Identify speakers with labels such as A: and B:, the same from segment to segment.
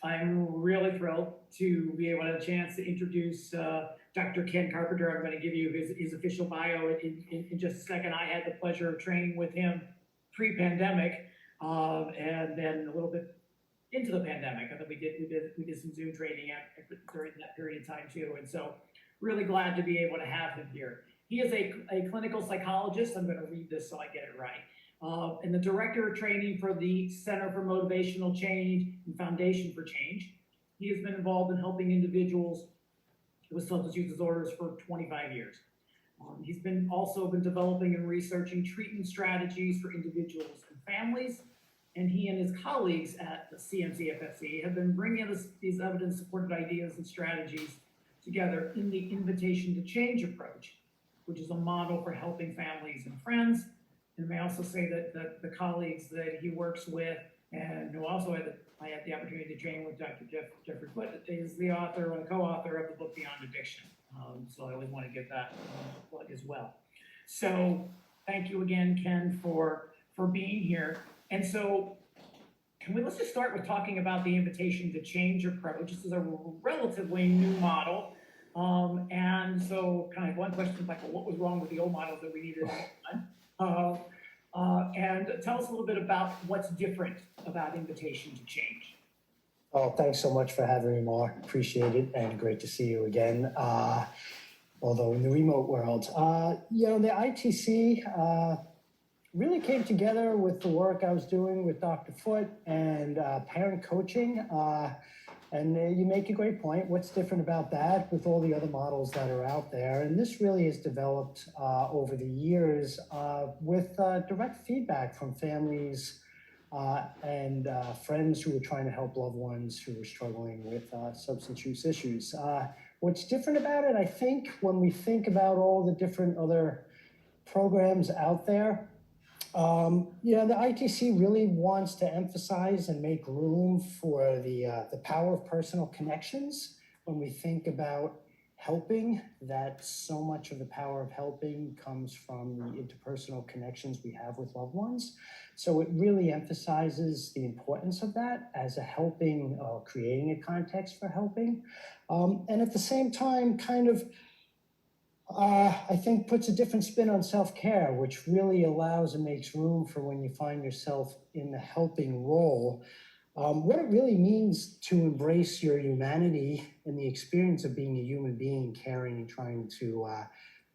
A: I'm really thrilled to be able to have a chance to introduce Dr. Ken Carpenter. I'm going to give you his official bio in just a second. I had the pleasure of training with him pre-pandemic, and then a little bit into the pandemic. I think we did some Zoom training during that period of time too, and so really glad to be able to have him here. He is a clinical psychologist. I'm going to read this so I get it right. And the director of training for the Center for Motivational Change and Foundation for Change. He has been involved in helping individuals with substance use disorders for 25 years. He's also been developing and researching treatment strategies for individuals and families. And he and his colleagues at the CMCFFC have been bringing these evidence-supported ideas and strategies together in the Invitation to Change approach, which is a model for helping families and friends. And may also say that the colleagues that he works with, and who also I had the opportunity to train with Dr. Jeffrey Foote, is the author and co-author of the book Beyond Addiction. So I always want to give that plug as well. So thank you again, Ken, for being here. And so let's just start with talking about the Invitation to Change approach. This is a relatively new model. And so kind of one question like, well, what was wrong with the old models that we needed at the time? And tell us a little bit about what's different about Invitation to Change.
B: Oh, thanks so much for having me, Mark. Appreciate it, and great to see you again. Although in the remote world, the ITC really came together with the work I was doing with Dr. Foote and parent coaching. And you make a great point. What's different about that with all the other models that are out there? And this really has developed over the years with direct feedback from families and friends who are trying to help loved ones who are struggling with substance use issues. What's different about it, I think, when we think about all the different other programs out there, the ITC really wants to emphasize and make room for the power of personal connections. When we think about helping, that so much of the power of helping comes from the interpersonal connections we have with loved ones. So it really emphasizes the importance of that as a helping, creating a context for helping. And at the same time, kind of, I think puts a different spin on self-care, which really allows and makes room for when you find yourself in the helping role, what it really means to embrace your humanity and the experience of being a human being, caring and trying to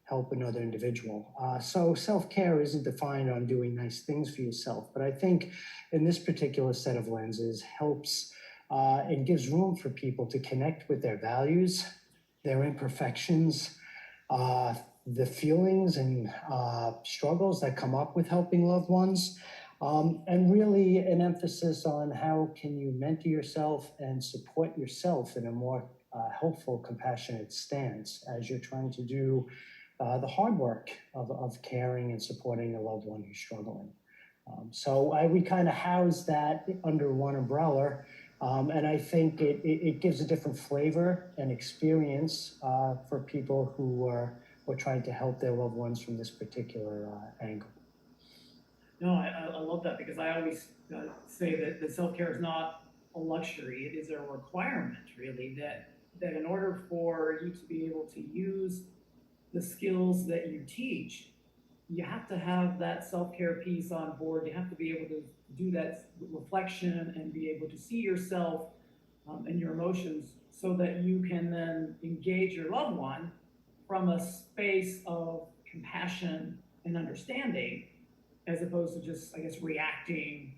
B: help another individual. So self-care isn't defined on doing nice things for yourself, but I think in this particular set of lenses helps and gives room for people to connect with their values, their imperfections, the feelings and struggles that come up with helping loved ones, and really an emphasis on how can you mentor yourself and support yourself in a more helpful, compassionate stance as you're trying to do the hard work of caring and supporting a loved one who's struggling. So we kind of house that under one umbrella. And I think it gives a different flavor and experience for people who are trying to help their loved ones from this particular angle.
A: No, I love that, because I always say that self-care is not a luxury. It is a requirement, really, that in order for you to be able to use the skills that you teach, you have to have that self-care piece on board. You have to be able to do that reflection and be able to see yourself and your emotions so that you can then engage your loved one from a space of compassion and understanding, as opposed to just, I guess, reacting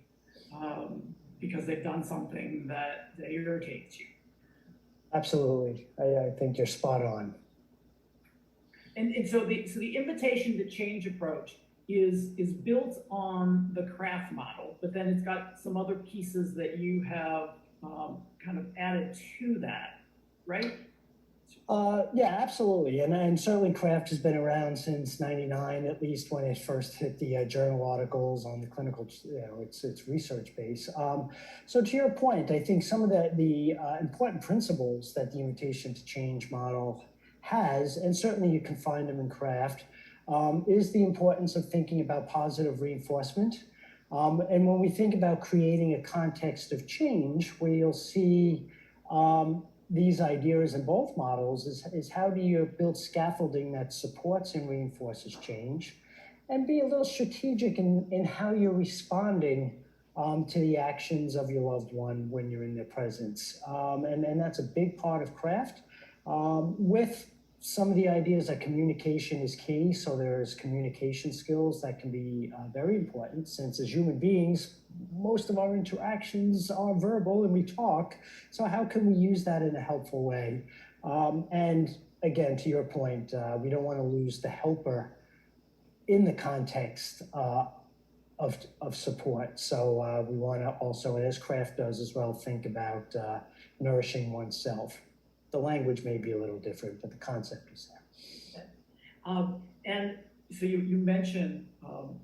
A: because they've done something that irritates you.
B: Absolutely. I think you're spot on.
A: And so the Invitation to Change approach is built on the CRAFT model, but then it's got some other pieces that you have kind of added to that, right?
B: Yeah, absolutely. And certainly CRAFT has been around since '99, at least when it first hit the journal articles on the clinical, its research base. So to your point, I think some of the important principles that the Invitation to Change model has, and certainly you can find them in CRAFT, is the importance of thinking about positive reinforcement. And when we think about creating a context of change, where you'll see these ideas in both models is how do you build scaffolding that supports and reinforces change, and be a little strategic in how you're responding to the actions of your loved one when you're in their presence. And that's a big part of craft. With some of the ideas that communication is key, so there's communication skills that can be very important, since as human beings, most of our interactions are verbal and we talk. So how can we use that in a helpful way? And again, to your point, we don't want to lose the helper in the context of support. So we want to also, as craft does as well, think about nourishing oneself. The language may be a little different, but the concept is there.
A: And so you mentioned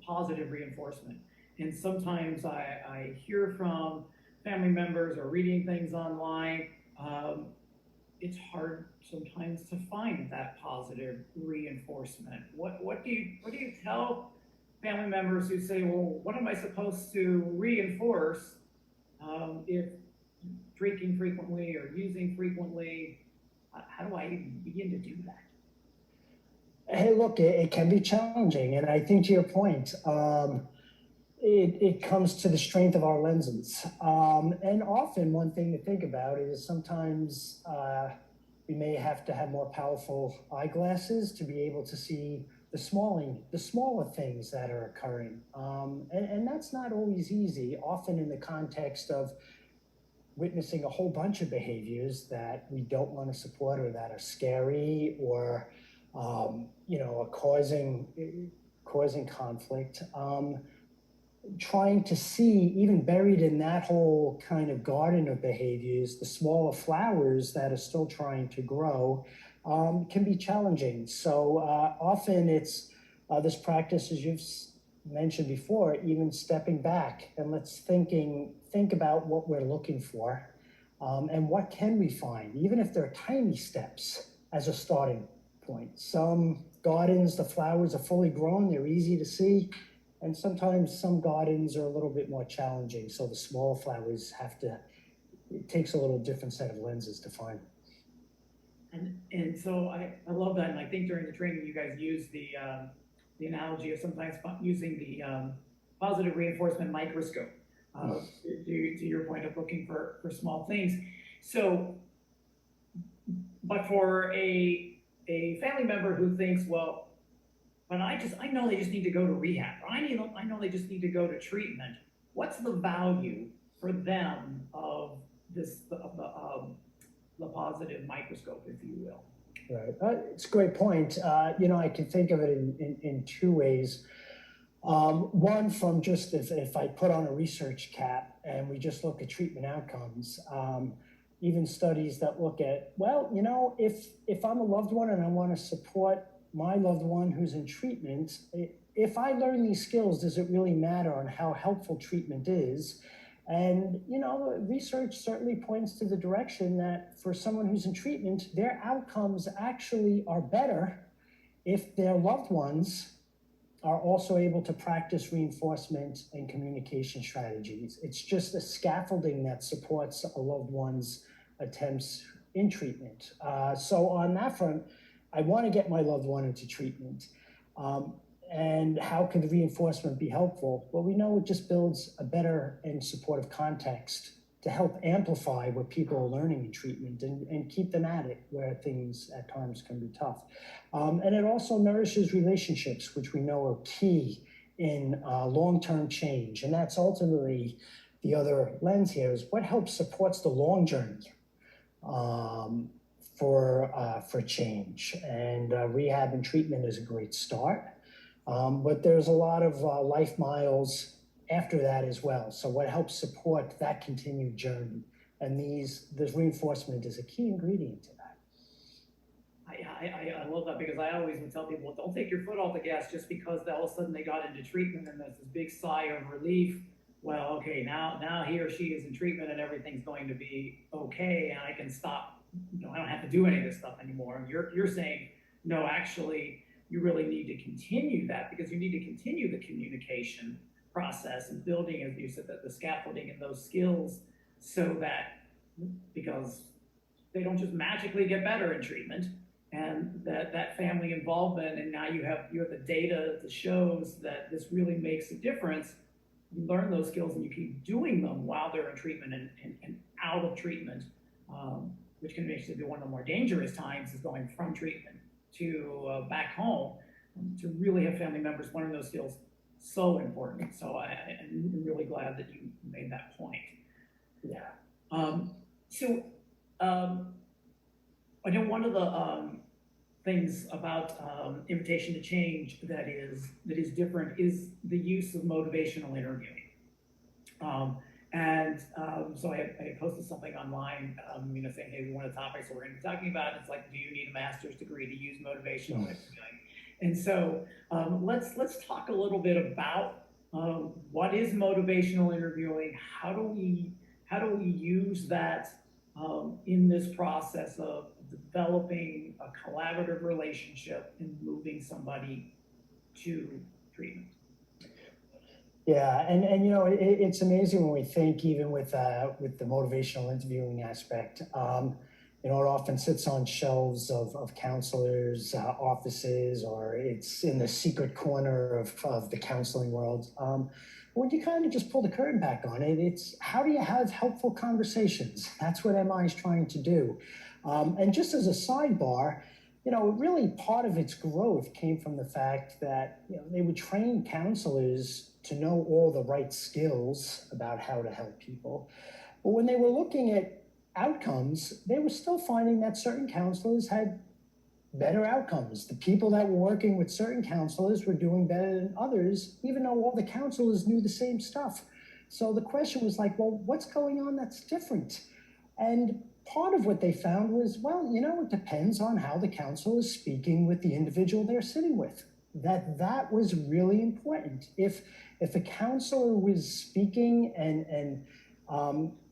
A: positive reinforcement. And sometimes I hear from family members or reading things online, it's hard sometimes to find that positive reinforcement. What do you tell family members who say, well, what am I supposed to reinforce if drinking frequently or using frequently? How do I even begin to do that?
B: Hey, look, it can be challenging. And I think to your point, it comes to the strength of our lenses. And often one thing to think about is sometimes we may have to have more powerful eyeglasses to be able to see the smaller things that are occurring. And that's not always easy, often in the context of witnessing a whole bunch of behaviors that we don't want to support or that are scary or are causing conflict. Trying to see, even buried in that whole kind of garden of behaviors, the smaller flowers that are still trying to grow can be challenging. So often it's this practice, as you've mentioned before, even stepping back and think about what we're looking for and what can we find, even if they're tiny steps as a starting point. Some gardens, the flowers are fully grown, they're easy to see. And sometimes some gardens are a little bit more challenging. So the small flowers it takes a little different set of lenses to find.
A: And so I love that. And I think during the training, you guys use the analogy of sometimes using the positive reinforcement microscope to your point of looking for small things. So, but for a family member who thinks, well, but I know they just need to go to rehab, or I know they just need to go to treatment. What's the value for them of the positive microscope, if you will?
B: Right, it's a great point. I can think of it in two ways. One, from just if I put on a research cap and we just look at treatment outcomes, even studies that look at, well, if I'm a loved one and I want to support my loved one who's in treatment, if I learn these skills, does it really matter on how helpful treatment is? And, research certainly points to the direction that for someone who's in treatment, their outcomes actually are better if their loved ones are also able to practice reinforcement and communication strategies. It's just a scaffolding that supports a loved one's attempts in treatment. So on that front, I want to get my loved one into treatment. And how can the reinforcement be helpful? Well, we know it just builds a better and supportive context to help amplify what people are learning in treatment and keep them at it where things at times can be tough. And it also nourishes relationships, which we know are key in long-term change. And that's ultimately the other lens here is what helps supports the long journey for change. And rehab and treatment is a great start. But there's a lot of life miles after that as well. So what helps support that continued journey? And this reinforcement is a key ingredient to that.
A: I love that, because I always would tell people, well, don't take your foot off the gas just because all of a sudden they got into treatment and there's this big sigh of relief. Well, okay, now he or she is in treatment and everything's going to be okay and I can stop. I don't have to do any of this stuff anymore. And you're saying, no, actually, you really need to continue that, because you need to continue the communication process and building, as you said, the scaffolding and those skills, so that, because they don't just magically get better in treatment, and that family involvement, and now you have the data that shows that this really makes a difference. You learn those skills and you keep doing them while they're in treatment and out of treatment, which can actually be one of the more dangerous times, is going from treatment to back home. To really have family members learn those skills, so important. So I'm really glad that you made that point.
B: Yeah.
A: So I know one of the things about invitation to change that is different is the use of motivational interviewing. So I posted something online, saying, hey, one of the topics that we're going to be talking about is like, do you need a master's degree to use motivational interviewing? And so let's talk a little bit about what is motivational interviewing. How do we use that in this process of developing a collaborative relationship and moving somebody to treatment?
B: Yeah, and it's amazing when we think, even with the motivational interviewing aspect. It often sits on shelves of counselors' offices, or it's in the secret corner of the counseling world. When you kind of just pull the curtain back on it, it's how do you have helpful conversations? That's what MI is trying to do. And just as a sidebar, really part of its growth came from the fact that they would train counselors to know all the right skills about how to help people. But when they were looking at outcomes, they were still finding that certain counselors had better outcomes. The people that were working with certain counselors were doing better than others, even though all the counselors knew the same stuff. So the question was like, well, what's going on that's different? And part of what they found was, well, it depends on how the counselor is speaking with the individual they're sitting with. That was really important. If a counselor was speaking and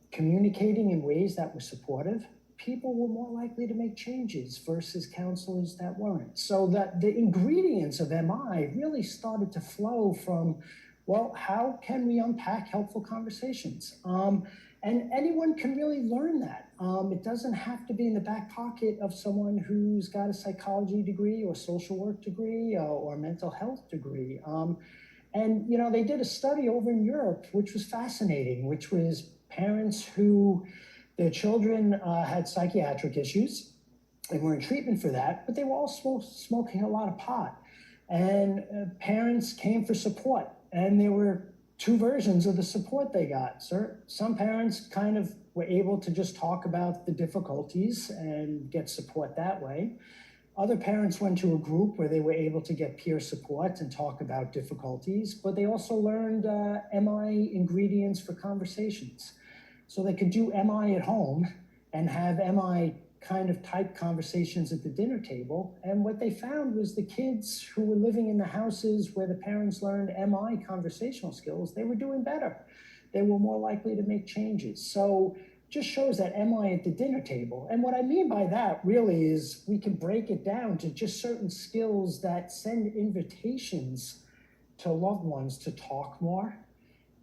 B: communicating in ways that were supportive, people were more likely to make changes versus counselors that weren't. So that the ingredients of MI really started to flow from, well, how can we unpack helpful conversations? And anyone can really learn that. It doesn't have to be in the back pocket of someone who's got a psychology degree or social work degree or a mental health degree. And they did a study over in Europe, which was fascinating, which was parents who their children had psychiatric issues and were in treatment for that, but they were all smoking a lot of pot. And parents came for support, and there were two versions of the support they got. Some parents kind of were able to just talk about the difficulties and get support that way. Other parents went to a group where they were able to get peer support and talk about difficulties, but they also learned MI ingredients for conversations. So they could do MI at home and have MI kind of type conversations at the dinner table. And what they found was the kids who were living in the houses where the parents learned MI conversational skills, they were doing better. They were more likely to make changes. So just shows that MI at the dinner table. And what I mean by that really is we can break it down to just certain skills that send invitations to loved ones to talk more.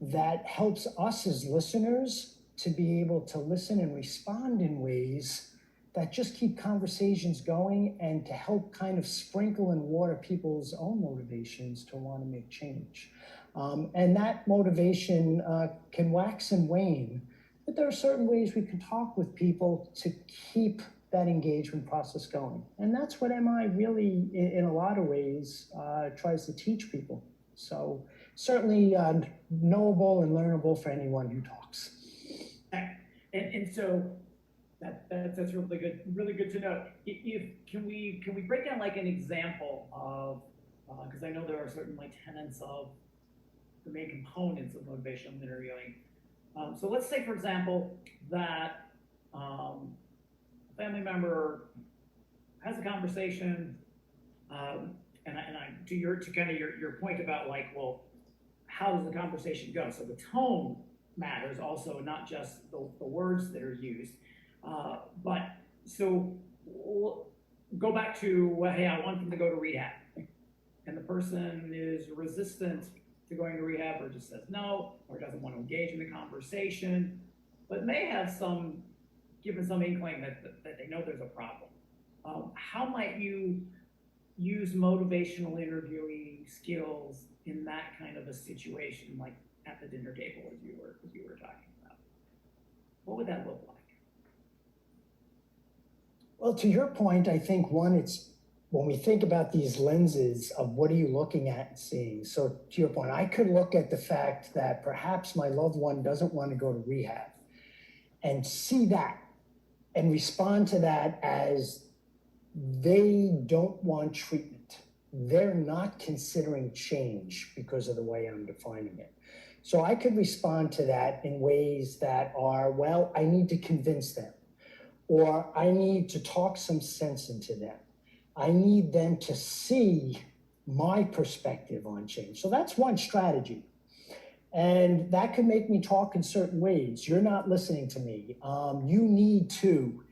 B: That helps us as listeners to be able to listen and respond in ways that just keep conversations going and to help kind of sprinkle and water people's own motivations to want to make change. And that motivation can wax and wane, but there are certain ways we can talk with people to keep that engagement process going. And that's what MI really, in a lot of ways, tries to teach people. So certainly knowable and learnable for anyone who talks.
A: And so that's really good to know. Can we break down like an example of, because I know there are certain like tenets of the main components of motivational interviewing. So let's say, for example, that a family member has a conversation, and I to kind of your point about like, well, how does the conversation go? So the tone matters also, not just the words that are used. But so we'll go back to, well, hey, I want them to go to rehab, and the person is resistant to going to rehab, or just says no, or doesn't want to engage in the conversation, but may have given some inkling that they know there's a problem. How might you use motivational interviewing skills in that kind of a situation, like at the dinner table, as you were talking about? What would that look like?
B: Well, to your point, I think one, it's when we think about these lenses of what are you looking at and seeing. So to your point, I could look at the fact that perhaps my loved one doesn't want to go to rehab and see that and respond to that as they don't want treatment. They're not considering change because of the way I'm defining it. So I could respond to that in ways that are, well, I need to convince them, or I need to talk some sense into them. I need them to see my perspective on change. So that's one strategy. And that could make me talk in certain ways. You're not listening to me. You need to.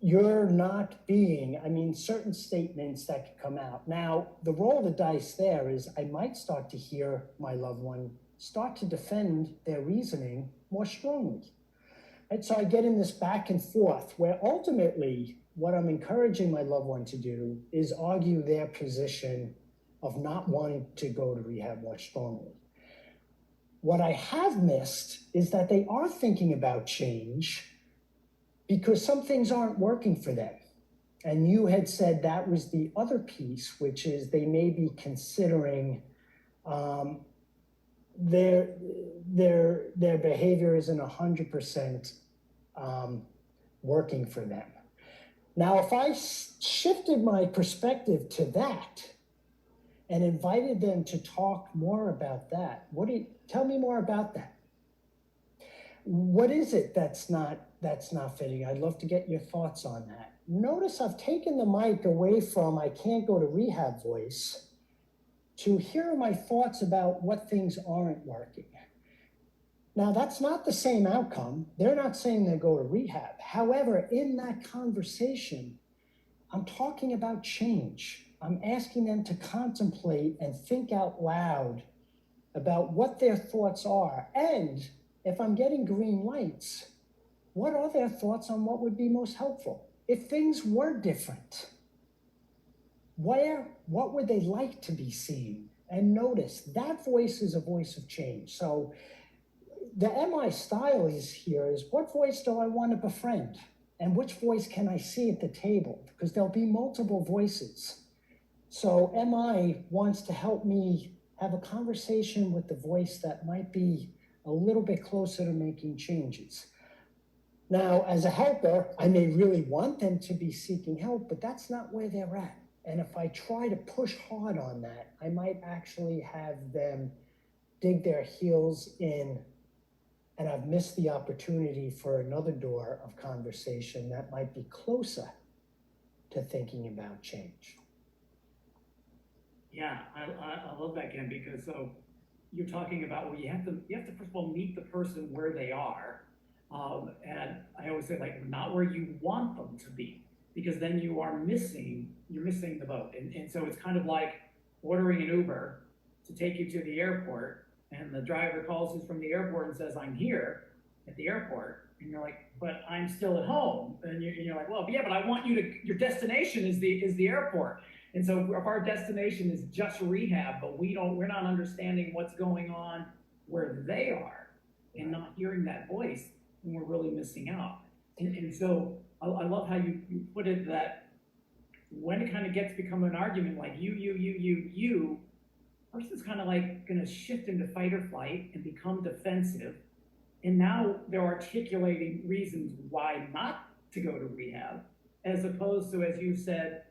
B: You're not being, certain statements that could come out. Now, the roll of the dice there is I might start to hear my loved one start to defend their reasoning more strongly. And so I get in this back and forth where ultimately what I'm encouraging my loved one to do is argue their position of not wanting to go to rehab more strongly. What I have missed is that they are thinking about change because some things aren't working for them. And you had said that was the other piece, which is they may be considering their behavior isn't 100% working for them. Now, if I shifted my perspective to that and invited them to talk more about that, tell me more about that. What is it that's not fitting? I'd love to get your thoughts on that. Notice I've taken the mic away from I can't go to rehab voice to here are my thoughts about what things aren't working. Now, that's not the same outcome. They're not saying they go to rehab. However, in that conversation, I'm talking about change. I'm asking them to contemplate and think out loud about what their thoughts are. And if I'm getting green lights, what are their thoughts on what would be most helpful? If things were different, what would they like to be seen? And notice that voice is a voice of change. So the MI style is what voice do I want to befriend? And which voice can I see at the table? Because there'll be multiple voices. So MI wants to help me have a conversation with the voice that might be a little bit closer to making changes. Now, as a helper, I may really want them to be seeking help, but that's not where they're at. And if I try to push hard on that, I might actually have them dig their heels in, and I've missed the opportunity for another door of conversation that might be closer to thinking about change.
A: Yeah, I love that, Ken, because so you're talking about, well, you have to first of all meet the person where they are. And I always say, like, not where you want them to be, because then you're missing the boat. And so it's kind of like ordering an Uber to take you to the airport, and the driver calls you from the airport and says, I'm here at the airport. And you're like, but I'm still at home. And you're like, well, yeah, but I want you to, your destination is the airport. And so if our destination is just rehab, but we're not understanding what's going on where they are and not hearing that voice, then we're really missing out. And so I love how you put it that when it kind of gets become an argument, like you, person's kind of like going to shift into fight or flight and become defensive. And now they're articulating reasons why not to go to rehab, as opposed to, as you said,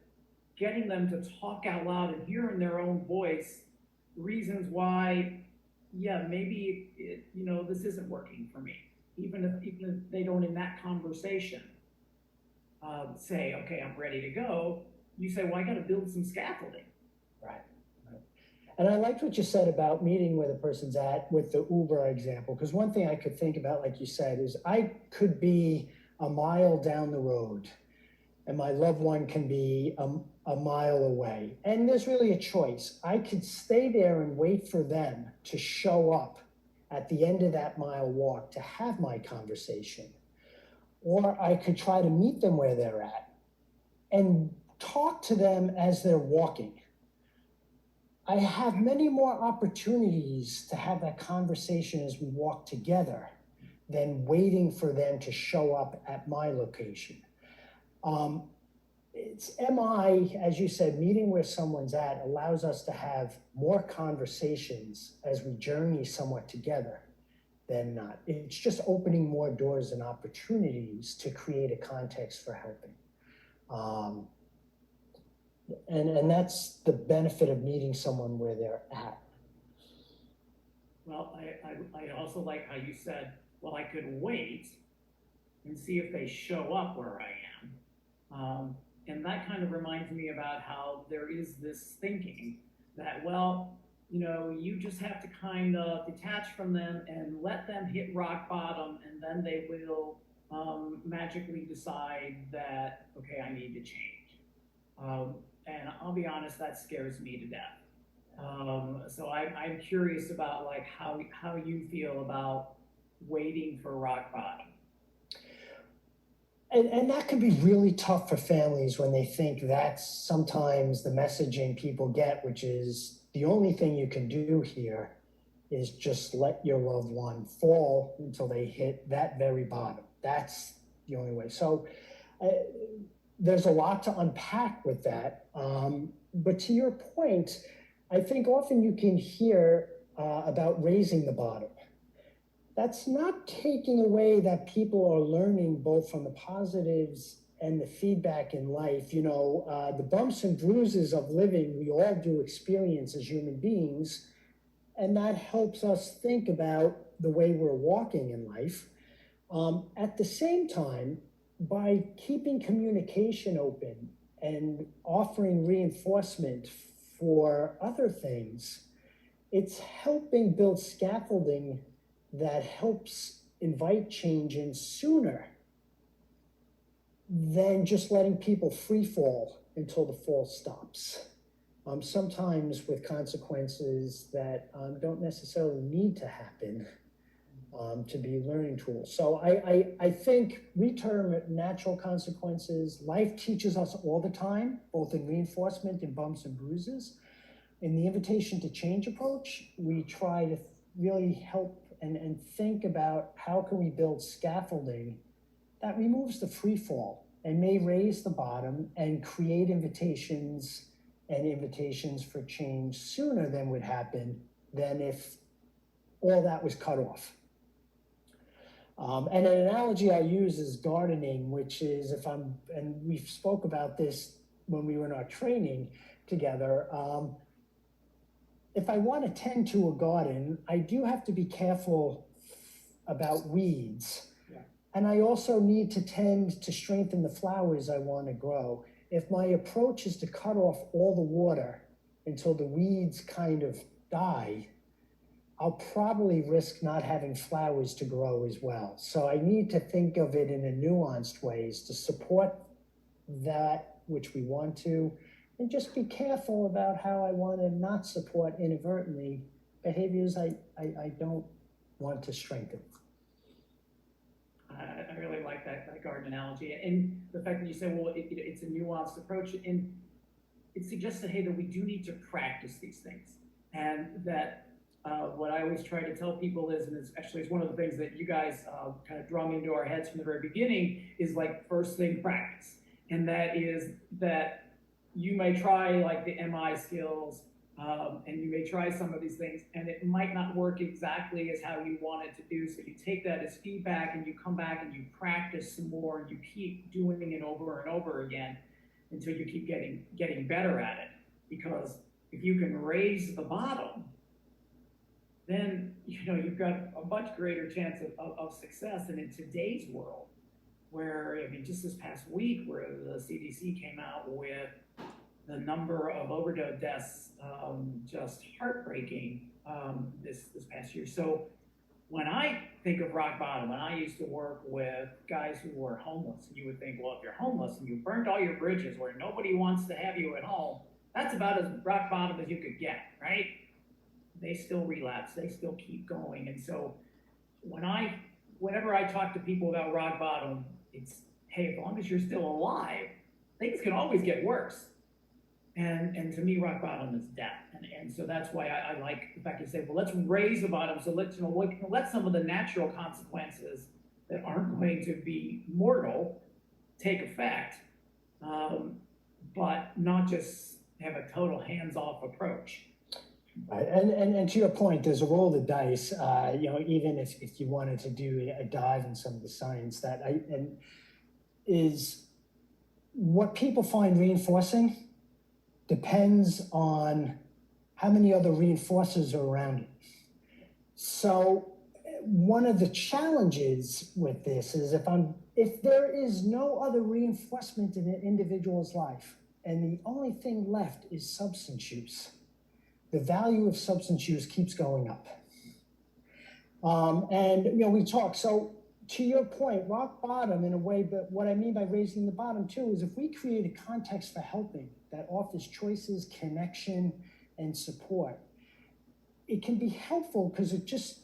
A: getting them to talk out loud and hear in their own voice reasons why, yeah, maybe this isn't working for me. Even if they don't in that conversation say, okay, I'm ready to go, you say, well, I got to build some scaffolding.
B: Right. And I liked what you said about meeting where the person's at with the Uber example, because one thing I could think about, like you said, is I could be a mile down the road and my loved one can be a mile away. And there's really a choice. I could stay there and wait for them to show up at the end of that mile walk to have my conversation. Or I could try to meet them where they're at and talk to them as they're walking. I have many more opportunities to have that conversation as we walk together than waiting for them to show up at my location. It's MI, as you said, meeting where someone's at allows us to have more conversations as we journey somewhat together than not. It's just opening more doors and opportunities to create a context for helping. And that's the benefit of meeting someone where they're at.
A: Well, I also like how you said, well, I could wait and see if they show up where I am. And that kind of reminds me about how there is this thinking that, well, you know, you just have to kind of detach from them and let them hit rock bottom, and then they will magically decide that, okay, I need to change. And I'll be honest, that scares me to death. So I'm curious about like how you feel about waiting for rock bottom.
B: And that can be really tough for families when they think that's sometimes the messaging people get, which is the only thing you can do here is just let your loved one fall until they hit that very bottom. That's the only way. So there's a lot to unpack with that. But to your point, I think often you can hear about raising the bottom. That's not taking away that people are learning both from the positives and the feedback in life. You know, the bumps and bruises of living, we all do experience as human beings, and that helps us think about the way we're walking in life. At the same time, by keeping communication open and offering reinforcement for other things, it's helping build scaffolding that helps invite change in sooner than just letting people free fall until the fall stops. Sometimes with consequences that don't necessarily need to happen to be learning tools. So I think we term it natural consequences. Life teaches us all the time, both in reinforcement and bumps and bruises. In the invitation to change approach, we try to really help and think about how can we build scaffolding that removes the free fall and may raise the bottom and create invitations for change sooner than would happen than if all that was cut off. And an analogy I use is gardening, which is and we spoke about this when we were in our training together, if I want to tend to a garden, I do have to be careful about weeds. Yeah. And I also need to tend to strengthen the flowers I want to grow. If my approach is to cut off all the water until the weeds kind of die, I'll probably risk not having flowers to grow as well. So I need to think of it in a nuanced ways to support that which we want to, and just be careful about how I want to not support inadvertently behaviors I don't want to strengthen.
A: I really like that garden analogy, and the fact that you say, well, it's a nuanced approach, and it suggests that, hey, that we do need to practice these things, and that what I always try to tell people is, and it's one of the things that you guys kind of drum into our heads from the very beginning, is like first thing practice, and that is that you may try like the MI skills, and you may try some of these things, and it might not work exactly as how you want it to do. So you take that as feedback, and you come back and you practice some more, and you keep doing it over and over again until you keep getting better at it. Because if you can raise the bottom, then you've got a much greater chance of success. And in today's world, where just this past week, where the CDC came out with the number of overdose deaths just heartbreaking this past year. So when I think of rock bottom, and I used to work with guys who were homeless, and you would think, well, if you're homeless and you burnt all your bridges where nobody wants to have you at home, that's about as rock bottom as you could get, right? They still relapse, they still keep going. And so whenever I talk to people about rock bottom, it's, hey, as long as you're still alive, things can always get worse. And to me, rock bottom is death. And so that's why I like the fact you say, well, let's raise the bottom. So let some of the natural consequences that aren't going to be mortal take effect, but not just have a total hands-off approach.
B: Right. And to your point, there's a roll of the dice, even if you wanted to do a dive in some of the science is what people find reinforcing depends on how many other reinforcers are around it. So one of the challenges with this is if there is no other reinforcement in an individual's life and the only thing left is substance use, the value of substance use keeps going up. We talk, so to your point, rock bottom in a way, but what I mean by raising the bottom too is if we create a context for helping that offers choices, connection, and support, it can be helpful because it just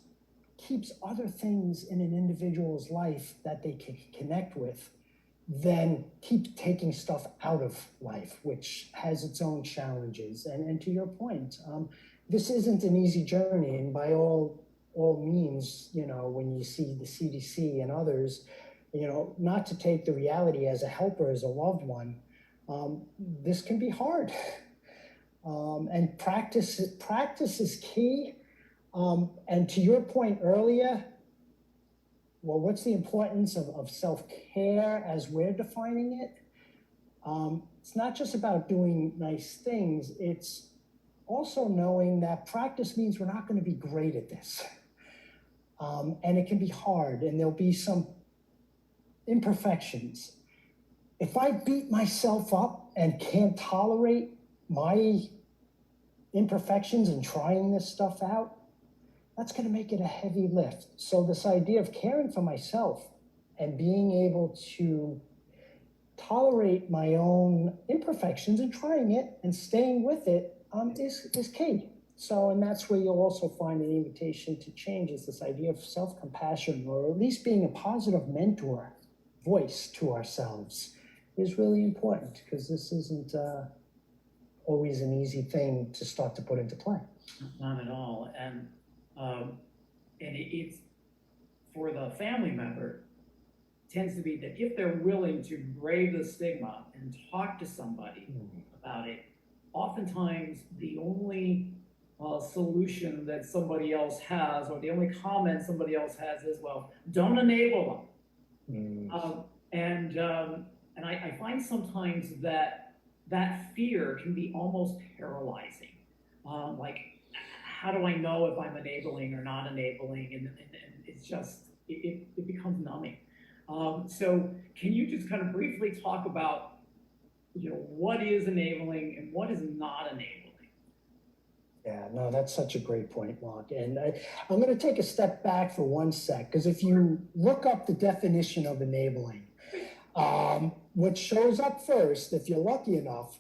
B: keeps other things in an individual's life that they can connect with than keep taking stuff out of life, which has its own challenges. And to your point, this isn't an easy journey, and by all means, when you see the CDC and others, not to take the reality as a helper, as a loved one, this can be hard. And practice is key. And to your point earlier, well, what's the importance of self-care as we're defining it? It's not just about doing nice things. It's also knowing that practice means we're not going to be great at this. And it can be hard, and there'll be some imperfections. If I beat myself up and can't tolerate my imperfections in trying this stuff out, that's going to make it a heavy lift. So this idea of caring for myself and being able to tolerate my own imperfections and trying it and staying with it is key. So, and that's where you'll also find an invitation to change, is this idea of self-compassion, or at least being a positive mentor voice to ourselves is really important, because this isn't always an easy thing to start to put into play.
A: Not at all. And it's for the family member, tends to be that if they're willing to brave the stigma and talk to somebody about it, oftentimes the only solution that somebody else has, or the only comment somebody else has, is, well, don't enable them. And I find sometimes that fear can be almost paralyzing. Like, how do I know if I'm enabling or not enabling? And it's just, it becomes numbing. So can you just kind of briefly talk about, what is enabling and what is not enabling?
B: Yeah, no, that's such a great point, Mark. And I'm going to take a step back for one sec, because if you look up the definition of enabling, what shows up first, if you're lucky enough,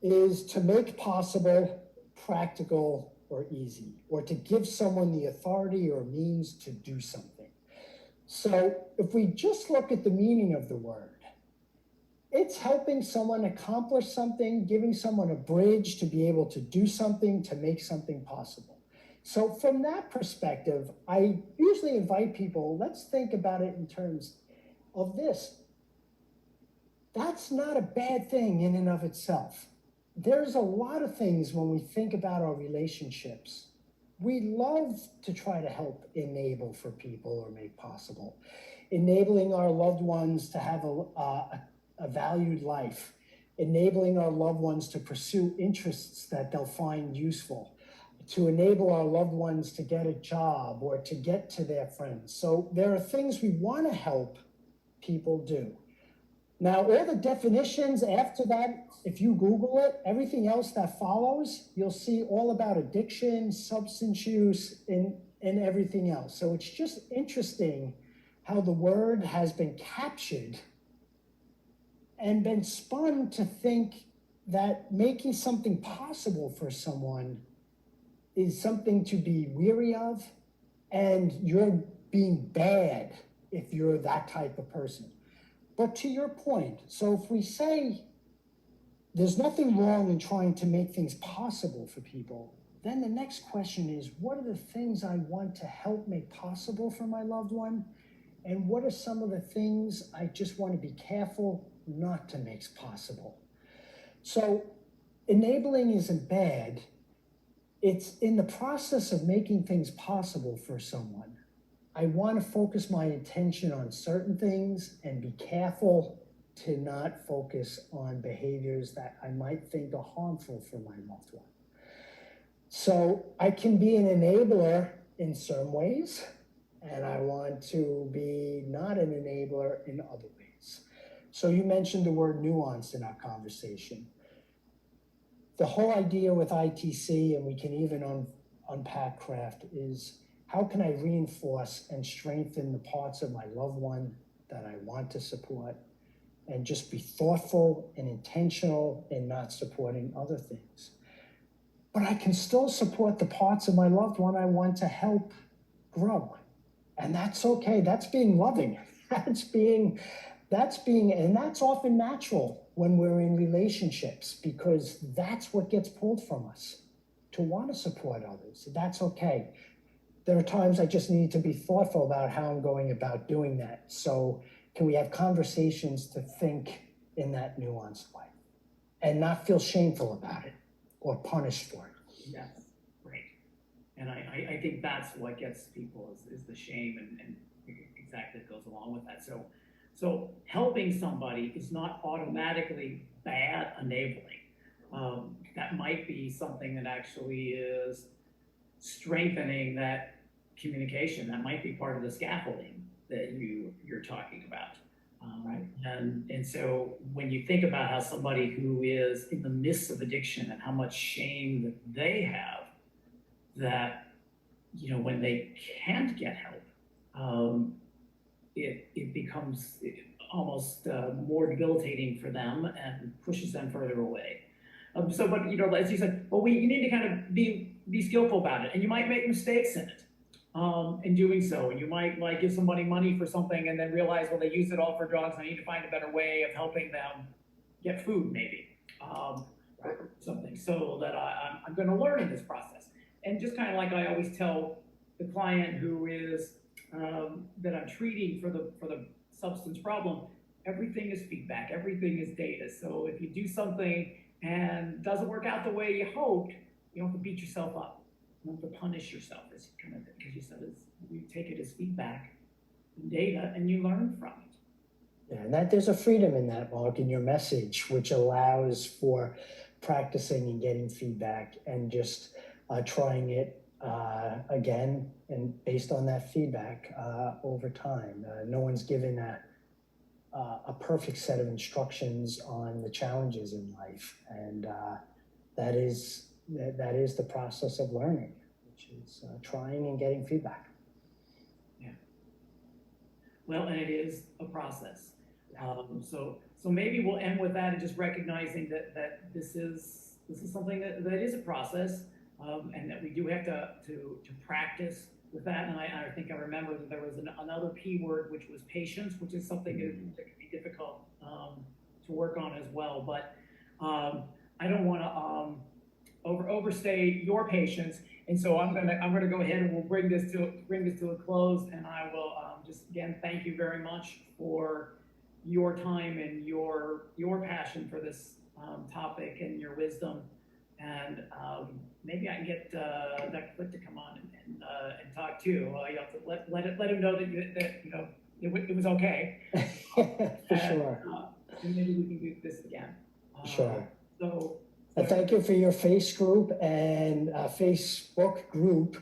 B: is to make possible, practical, or easy, or to give someone the authority or means to do something. So if we just look at the meaning of the word, it's helping someone accomplish something, giving someone a bridge to be able to do something, to make something possible. So from that perspective, I usually invite people, let's think about it in terms of this. That's not a bad thing in and of itself. There's a lot of things when we think about our relationships. We love to try to help enable for people or make possible. Enabling our loved ones to have a valued life. Enabling our loved ones to pursue interests that they'll find useful. To enable our loved ones to get a job or to get to their friends. So there are things we want to help people do. Now, all the definitions after that, if you Google it, everything else that follows, you'll see all about addiction, substance use, and and everything else. So it's just interesting how the word has been captured and been spun to think that making something possible for someone is something to be weary of, and you're being bad if you're that type of person. But to your point, so if we say there's nothing wrong in trying to make things possible for people, then the next question is, what are the things I want to help make possible for my loved one? And what are some of the things I just want to be careful not to make possible? So enabling isn't bad. It's in the process of making things possible for someone. I want to focus my attention on certain things and be careful to not focus on behaviors that I might think are harmful for my loved one. So I can be an enabler in some ways, and I want to be not an enabler in other ways. So you mentioned the word nuance in our conversation. The whole idea with ITC, and we can even unpack craft, is how can I reinforce and strengthen the parts of my loved one that I want to support, and just be thoughtful and intentional in not supporting other things. But I can still support the parts of my loved one I want to help grow. And that's okay. That's being loving. That's being, and that's often natural when we're in relationships, because that's what gets pulled from us, to want to support others. That's okay. There are times I just need to be thoughtful about how I'm going about doing that. So can we have conversations to think in that nuanced way and not feel shameful about it or punished for it?
A: Yes, great. And I think that's what gets people is the shame and exactly goes along with that. So helping somebody is not automatically bad enabling. That might be something that actually is strengthening that communication. That might be part of the scaffolding that you're talking about. Right. And so when you think about how somebody who is in the midst of addiction and how much shame that they have, that, you know, when they can't get help, it becomes almost more debilitating for them and pushes them further away. But you know, as you said, well, you need to kind of be skillful about it, and you might make mistakes in it. In doing so, and you might like give somebody money for something and then realize, well, they use it all for drugs. I need to find a better way of helping them get food, maybe, or something, so that I'm going to learn in this process. And just kind of like I always tell the client who is that I'm treating for the substance problem, everything is feedback, everything is data. So if you do something and doesn't work out the way you hoped, you don't have to beat yourself up. You don't have to punish yourself, as kind of, because you said you take it as feedback and data and you learn from it.
B: Yeah, and that there's a freedom in that, Mark, in your message, which allows for practicing and getting feedback and just trying it again and based on that feedback over time. No one's given a perfect set of instructions on the challenges in life, and that is the process of learning, which is trying and getting feedback.
A: Yeah. Well, and it is a process. So maybe we'll end with that and just recognizing that this is something that is a process, and that we do have to practice with that. And I think I remember that there was another P word, which was patience, which is something that can be difficult to work on as well. But I don't want to overstay your patience, and so I'm gonna go ahead and we'll bring this to a close. And I will just again thank you very much for your time and your passion for this topic and your wisdom. And maybe I can get Dr. Flick to come on and talk too. You have to let him know that you know it was okay.
B: For sure.
A: And maybe we can do this again.
B: Sure.
A: So.
B: Thank you for your Facebook group.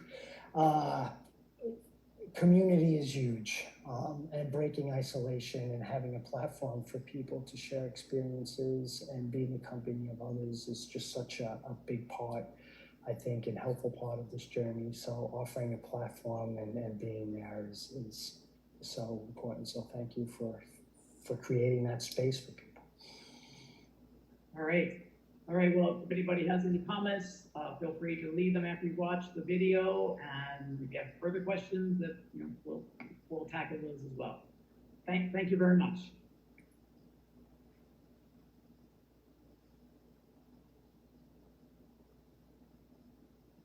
B: Community is huge, and breaking isolation and having a platform for people to share experiences and be in the company of others is just such a big part I think, and helpful part of this journey. So offering a platform and being there is so important. So thank you for creating that space for people.
A: All right. All right, well, if anybody has any comments, feel free to leave them after you watch the video, and if you have further questions, that we'll tackle those as well. Thank you very much.